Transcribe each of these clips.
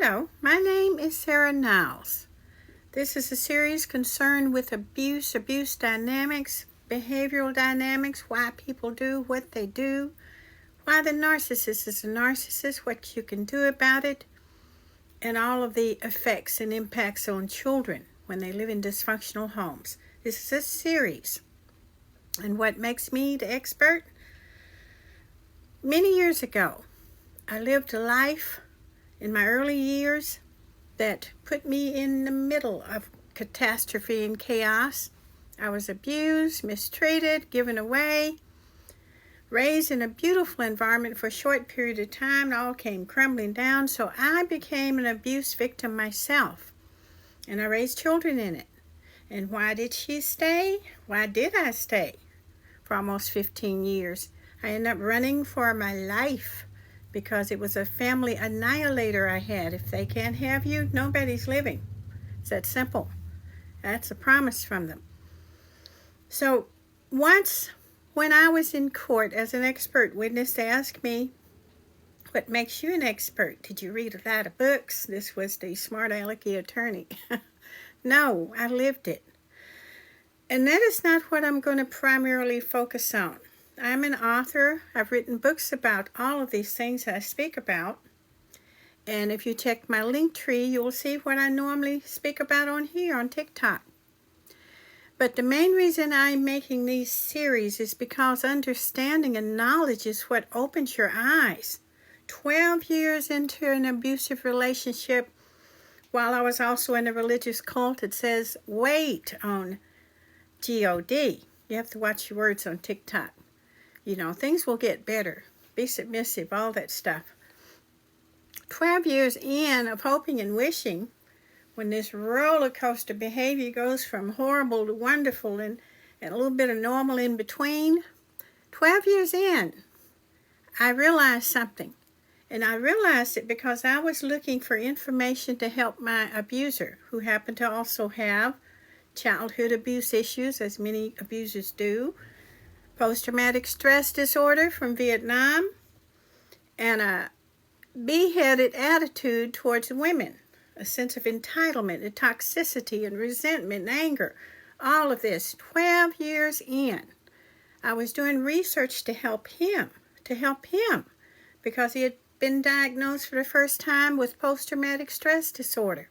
Hello, my name is Sarah Niles. This is a series concerned with abuse dynamics, behavioral dynamics, why people do what they do, why the narcissist is a narcissist, what you can do about it, and all of the effects and impacts on children when they live in dysfunctional homes. This is a series. And what makes me the expert? Many years ago, I lived a life in my early years that put me in the middle of catastrophe and chaos. I was abused, mistreated, given away, raised in a beautiful environment for a short period of time. It all came crumbling down, so I became an abuse victim myself, and I raised children in it. And why did she stay? Why did I stay for almost 15 years? I ended up running for my life because it was a family annihilator I had. If they can't have you, nobody's living. It's that simple. That's a promise from them. So once when I was in court as an expert witness, they asked me, what makes you an expert? Did you read a lot of books? This was the smart alecky attorney. No, I lived it. And that is not what I'm going to primarily focus on. I'm an author. I've written books about all of these things that I speak about. And if you check my link tree, you'll see what I normally speak about on here on TikTok. But the main reason I'm making these series is because understanding and knowledge is what opens your eyes. 12 years into an abusive relationship, while I was also in a religious cult, it says wait on G-O-D. You have to watch your words on TikTok. You know, things will get better. Be submissive, all that stuff. 12 years in of hoping and wishing, when this roller coaster behavior goes from horrible to wonderful and a little bit of normal in between, 12 years in, I realized something. And I realized it because I was looking for information to help my abuser, who happened to also have childhood abuse issues, as many abusers do, post-traumatic stress disorder from Vietnam, and a bee-headed attitude towards women, a sense of entitlement and toxicity and resentment and anger. All of this, 12 years in. I was doing research to help him, because he had been diagnosed for the first time with post-traumatic stress disorder,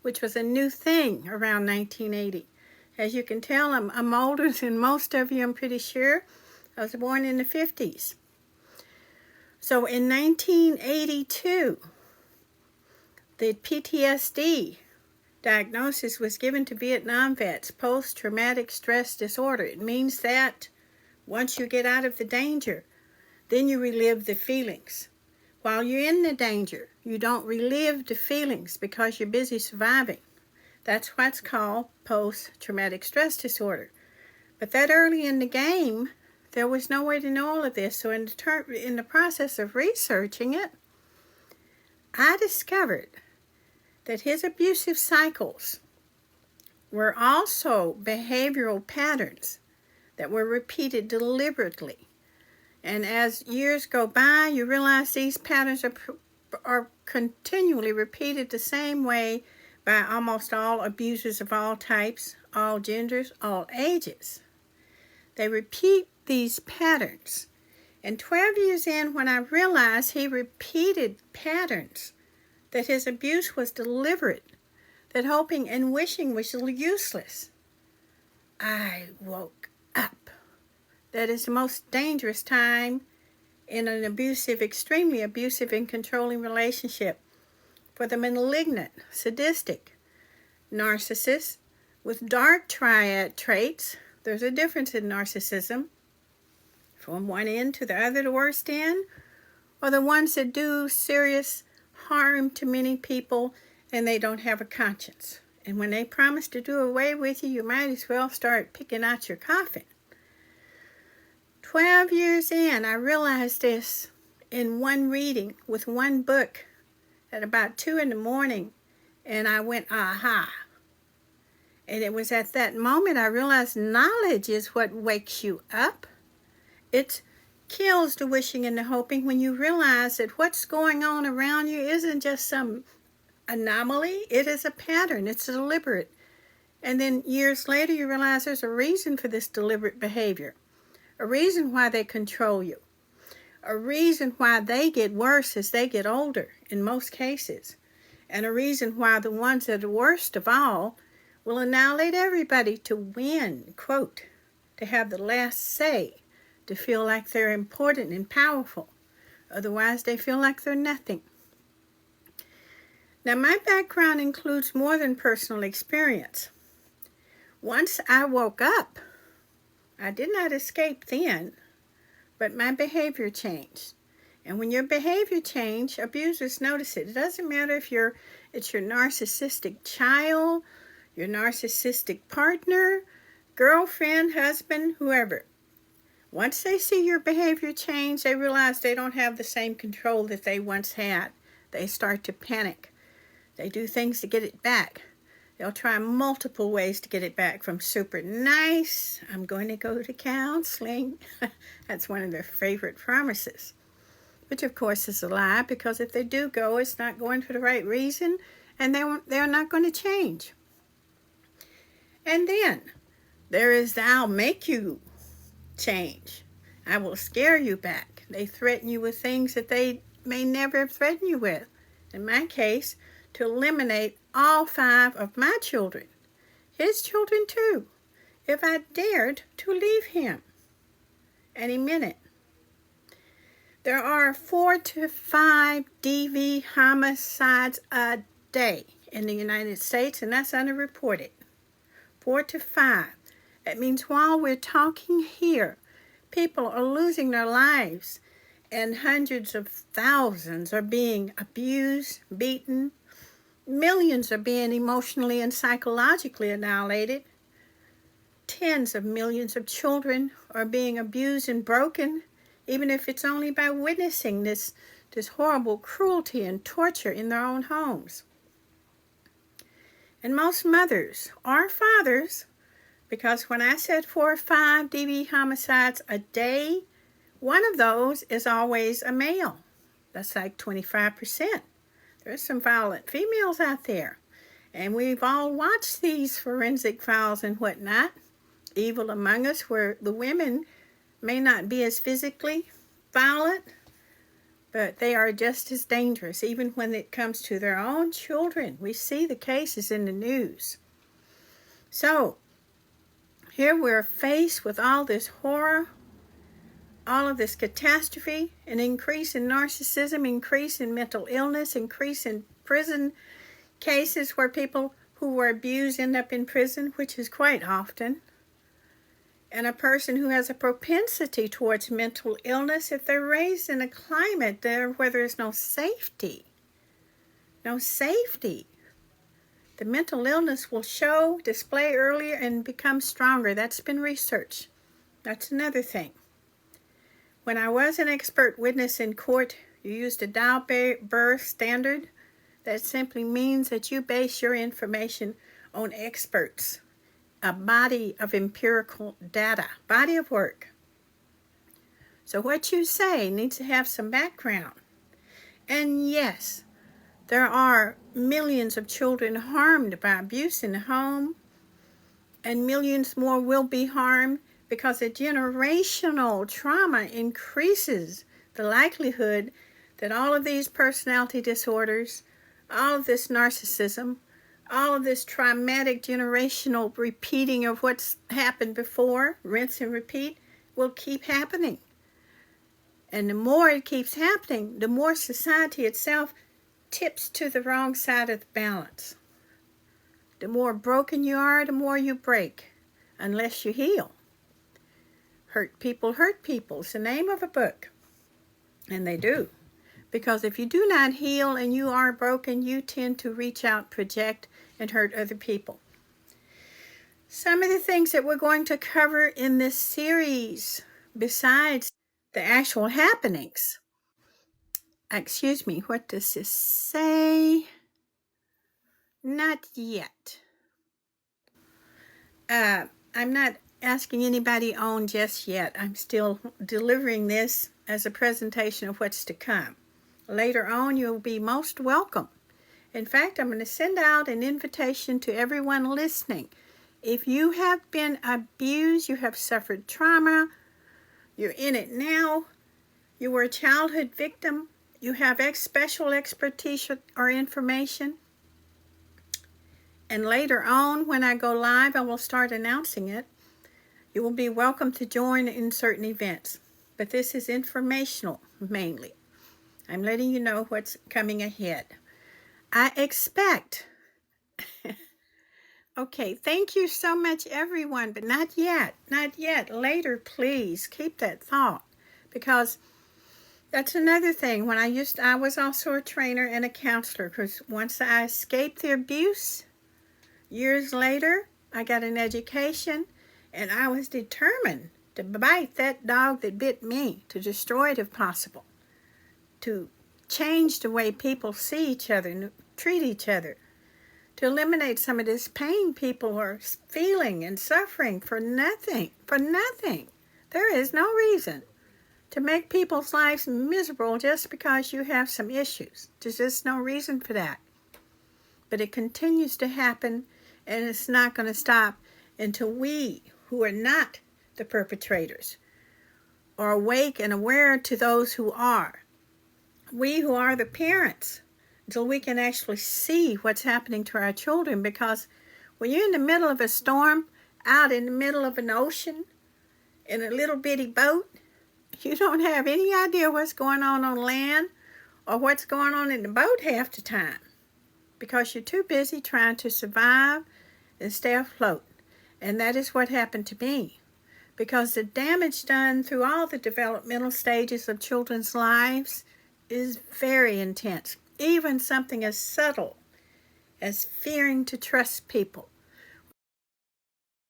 which was a new thing around 1980. As you can tell, I'm older than most of you, I'm pretty sure. I was born in the 50s. So in 1982, the PTSD diagnosis was given to Vietnam vets, post-traumatic stress disorder. It means that once you get out of the danger, then you relive the feelings. While you're in the danger, you don't relive the feelings because you're busy surviving. That's what's called post-traumatic stress disorder. But that early in the game, there was no way to know all of this. So in the process of researching it, I discovered that his abusive cycles were also behavioral patterns that were repeated deliberately. And as years go by, you realize these patterns are continually repeated the same way by almost all abusers of all types, all genders, all ages. They repeat these patterns. And 12 years in, when I realized he repeated patterns, that his abuse was deliberate, that hoping and wishing was useless, I woke up. That is the most dangerous time in an abusive, extremely abusive and controlling relationship. For the malignant, sadistic narcissist with dark triad traits, there's a difference in narcissism. From one end to the other, the worst end, or the ones that do serious harm to many people and they don't have a conscience. And when they promise to do away with you, you might as well start picking out your coffin. 12 years in, I realized this in one reading with one book at about 2 in the morning, and I went, aha. And it was at that moment I realized knowledge is what wakes you up. It's kills the wishing and the hoping when you realize that what's going on around you isn't just some anomaly, it is a pattern, it's deliberate. And then years later you realize there's a reason for this deliberate behavior, a reason why they control you, a reason why they get worse as they get older in most cases, and a reason why the ones that are worst of all will annihilate everybody to win, quote, to have the last say, to feel like they're important and powerful. Otherwise, they feel like they're nothing. Now, my background includes more than personal experience. Once I woke up, I did not escape then, but my behavior changed. And when your behavior changes, abusers notice it. It doesn't matter if it's your narcissistic child, your narcissistic partner, girlfriend, husband, whoever. Once they see your behavior change, they realize they don't have the same control that they once had. They start to panic. They do things to get it back. They'll try multiple ways to get it back, from super nice, I'm going to go to counseling. That's one of their favorite promises. Which of course is a lie, because if they do go, it's not going for the right reason, and they're not going to change. And then there is the I'll make you change. I will scare you back. They threaten you with things that they may never have threatened you with. In my case, to eliminate all 5 of my children, his children too, if I dared to leave him. And he meant it. There are 4 to 5 DV homicides a day in the United States, and that's underreported. 4 to 5. That means while we're talking here, people are losing their lives, and hundreds of thousands are being abused, beaten. Millions are being emotionally and psychologically annihilated. Tens of millions of children are being abused and broken, even if it's only by witnessing this horrible cruelty and torture in their own homes. And most mothers or fathers, because when I said 4 or 5 DV homicides a day, one of those is always a male. That's like 25%. There's some violent females out there. And we've all watched these forensic files and whatnot. Evil Among Us, where the women may not be as physically violent, but they are just as dangerous, even when it comes to their own children. We see the cases in the news. So, here we're faced with all this horror, all of this catastrophe, an increase in narcissism, increase in mental illness, increase in prison cases where people who were abused end up in prison, which is quite often. And a person who has a propensity towards mental illness, if they're raised in a climate where there's no safety, the mental illness will display earlier and become stronger. That's been researched. That's another thing. When I was an expert witness in court, you used a Daubert standard. That simply means that you base your information on experts, a body of empirical data, body of work. So what you say needs to have some background. And yes, there are millions of children harmed by abuse in the home, and millions more will be harmed because the generational trauma increases the likelihood that all of these personality disorders, all of this narcissism, all of this traumatic generational repeating of what's happened before, rinse and repeat, will keep happening. And the more it keeps happening, the more society itself tips to the wrong side of the balance. The more broken you are, the more you break, unless you heal. Hurt people is the name of a book. And they do. Because if you do not heal and you are broken, you tend to reach out, project, and hurt other people. Some of the things that we're going to cover in this series, besides the actual happenings. Excuse me, what does this say? Not yet. I'm not asking anybody on just yet. I'm still delivering this as a presentation of what's to come. Later on, you'll be most welcome. In fact, I'm going to send out an invitation to everyone listening. If you have been abused, you have suffered trauma, you're in it now, you were a childhood victim, you have special expertise or information, and later on, when I go live, I will start announcing it. You will be welcome to join in certain events. But this is informational, mainly. I'm letting you know what's coming ahead. I expect. Okay, thank you so much, everyone, but not yet. Not yet. Later, please, keep that thought. Because that's another thing. When I was also a trainer and a counselor, because once I escaped the abuse, years later, I got an education, and I was determined to bite that dog that bit me, to destroy it if possible, to change the way people see each other and treat each other, to eliminate some of this pain people are feeling and suffering for nothing, There is no reason to make people's lives miserable just because you have some issues. There's just no reason for that. But it continues to happen, and it's not going to stop until we, who are not the perpetrators, are awake and aware to those who are. We who are the parents, until we can actually see what's happening to our children. Because when you're in the middle of a storm, out in the middle of an ocean, in a little bitty boat, you don't have any idea what's going on land or what's going on in the boat half the time, because you're too busy trying to survive and stay afloat. And that is what happened to me, because the damage done through all the developmental stages of children's lives is very intense. Even something as subtle as fearing to trust people